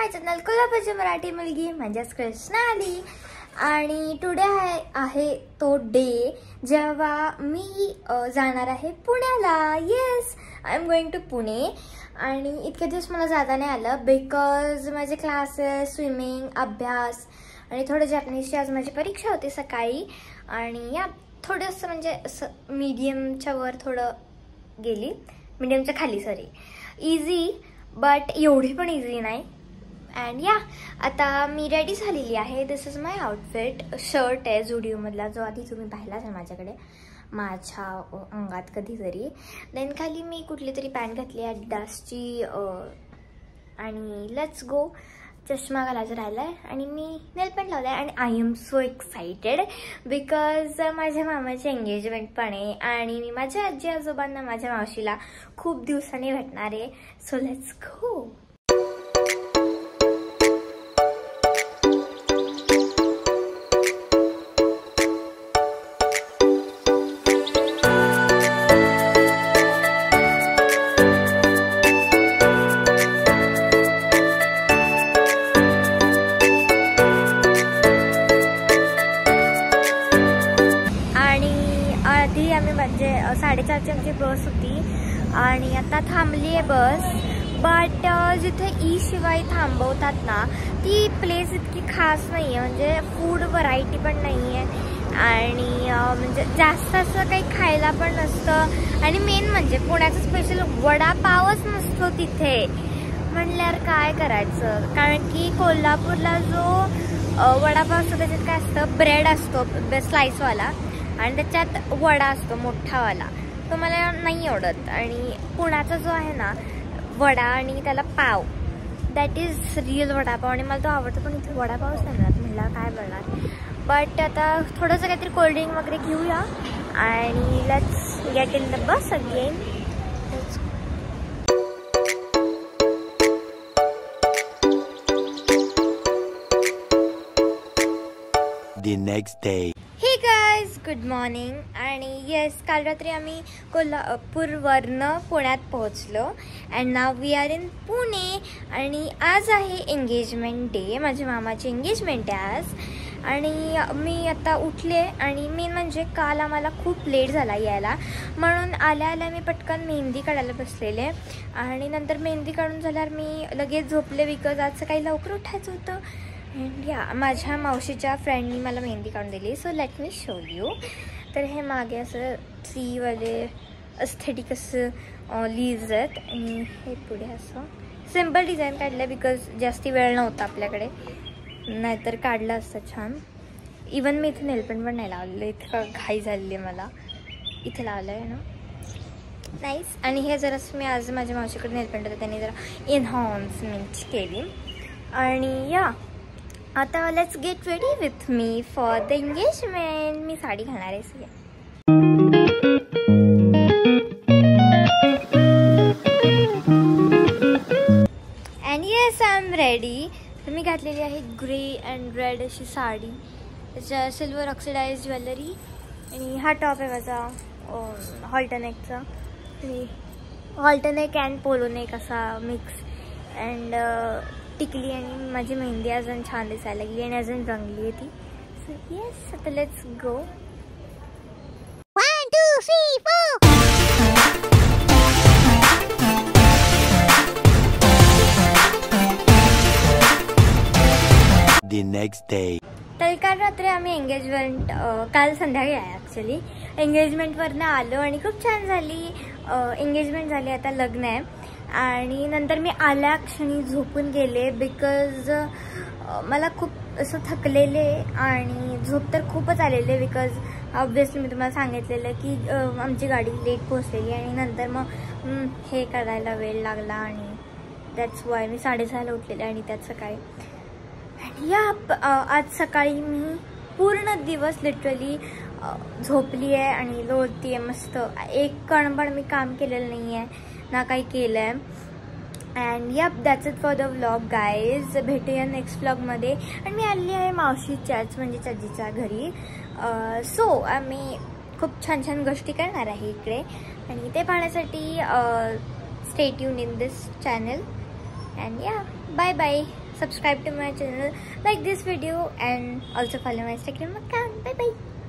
माय channel कोल्हापूरची मराठी मुलगी म्हणजेच कृष्णा आली. आणि टुडे आहे तो डे जेव्हा मी जाणार आहे पुण्याला. Yes, I am going to Pune. आणि इतके दिवस मला जाता नाही आलं बिकॉज माझे क्लासेस, स्विमिंग, अभ्यास आणि थोडं जॅपनीजची आज माझी परीक्षा होती सकाळी. आणि या थोडंसं म्हणजे असं मीडियमच्या वर थोडं गेली, मीडियमच्या खाली सॉरी. इझी बट एवढी पण इझी नाही. अँड या आता मी रेडी झालेली आहे. दिस इज माय आउटफिट. शर्ट आहे झुडिओमधला, जो आधी तुम्ही पाहिलाच आहे माझ्याकडे माझ्या अंगात कधीतरी. देन खाली मी कुठली तरी पॅन्ट घातली ॲडिडासची. आणि लेट्स गो. चष्मा घालायचा राहिला आहे आणि मी नेल पेंट लावला आहे. आणि I am so excited because माझ्या मामाची एंगेजमेंट पण आहे आणि मी माझ्या आजी आजोबांना, माझ्या मावशीला खूप दिवसांनी भेटणार आहे. So let's go. म्हणजे 4:30ची आमची बस होती आणि आता थांबली आहे बस. बट जिथे ई शिवाय थांबवतात ना, ती प्लेस इतकी खास नाही आहे. म्हणजे फूड व्हरायटी पण नाही आहे आणि म्हणजे जास्त असं काही खायला पण नसतं. आणि मेन म्हणजे पुण्याचा स्पेशल वडापावच नसतो तिथे. म्हणल्यावर काय करायचं, कारण की कोल्हापूरला जो वडापाव असतो त्याच्यात काय असतं, ब्रेड असतो स्लाइसवाला आणि त्याच्यात वडा असतो मोठावाला, तो मला नाही आवडत. आणि पुण्याचा जो आहे ना वडा आणि त्याला पाव, दॅट इज रिअल वडापाव आणि मला तो आवडतो. पण इथे वडापावच नाही मिळत, म्हणलं काय बनणार. बट आता थोडंसं काहीतरी कोल्ड्रिंक वगैरे घेऊया आणि let's get in the bus again. The next day. Hey guys, good morning. आणि येस, काल रात्री आम्ही कोल्हापूरवरनं पुण्यात पोहोचलो and now we are in Pune. आणि आज आहे एंगेजमेंट डे, माझ्या मामाची एंगेजमेंट आहे आज. आणि मी आता उठले आणि मेन म्हणजे काल आम्हाला खूप लेट झाला यायला, म्हणून आल्या आल्या मी पटकन मेहंदी काढायला बसलेले. आणि नंतर मेहंदी काढून झाल्यावर मी लगेच झोपले बिकॉज आज सकाळी लवकर उठायचं होतं. अँड या माझ्या मावशीच्या फ्रेंडनी मला मेहंदी काढून दिली. So let me show you. तर हे मागे असं ट्रीवाले एस्थेटिक असं लीव्ज आहेत आणि हे पुढे असं सिम्पल डिझाईन काढलं बिकॉज जास्ती वेळ नव्हता आपल्याकडे, नाहीतर काढलं असतं छान. इवन मी इथे नेलपेंट पण नाही लावलेलं, इतकं घाई झालेली आहे मला. इथे लावलं आहे ना, नाईस. आणि हे जरासं मी आज माझ्या मावशीकडे नेलपेंट होतं, त्यांनी जरा एन्हान्समेंट केली. आणि या आता let's get ready with me for the engagement. मी साडी घालणार आहे सगळ्या. And yes, I am ready. तर मी घातलेली आहे ग्रे अँड रेड अशी साडी, त्याच्या सिल्वर ऑक्सिडाइज ज्वेलरी. आणि हा टॉप आहे माझा हॉल्टनेकचा, आणि हॉल्टनेक अँड पोलोनेक असा मिक्स. अँड टिकली आणि माझी मेहंदी अजून छान दिसायला लागली आणि अजून रंगली आहे ती. सो येस, आता let's go. 1 2 3 4. The next day. तर काल रात्री आम्ही एंगेजमेंट, काल संध्याकाळी आहे ॲक्च्युली, एंगेजमेंटवरनं आलो आणि खूप छान झाली. एंगेजमेंट झाली, आता लग्न आहे. आणि नंतर मी आल्या क्षणी झोपून गेले बिकॉज मला खूप असं थकलेले आणि झोप तर खूपच आलेले बिकॉज ऑब्व्हियसली मी तुम्हाला सांगितलेलं की आमची गाडी लेट पोहोचलेली आणि नंतर मग हे करायला वेळ लागला आणि दॅट्स वाय मी 6:30ला उठलेले आणि त्यात सकाळी. आणि या आज सकाळी मी पूर्ण दिवस लिटरली झोपली आहे आणि लोळती आहे मस्त. एक कण पण मी काम केलेलं नाही आहे ना, काही केलं आहे. And yup, that's it for the vlog guys. भेटूया नेक्स्ट व्लॉगमध्ये. आणि मी आली आहे मावशीच्याच म्हणजे चाजीच्या घरी. सो आम्ही खूप छान छान गोष्टी करणार आहे इकडे आणि ते पाहण्यासाठी stay tune in this channel. And yeah, bye bye. subscribe to my channel, like this video, and also follow my Instagram account. Bye bye.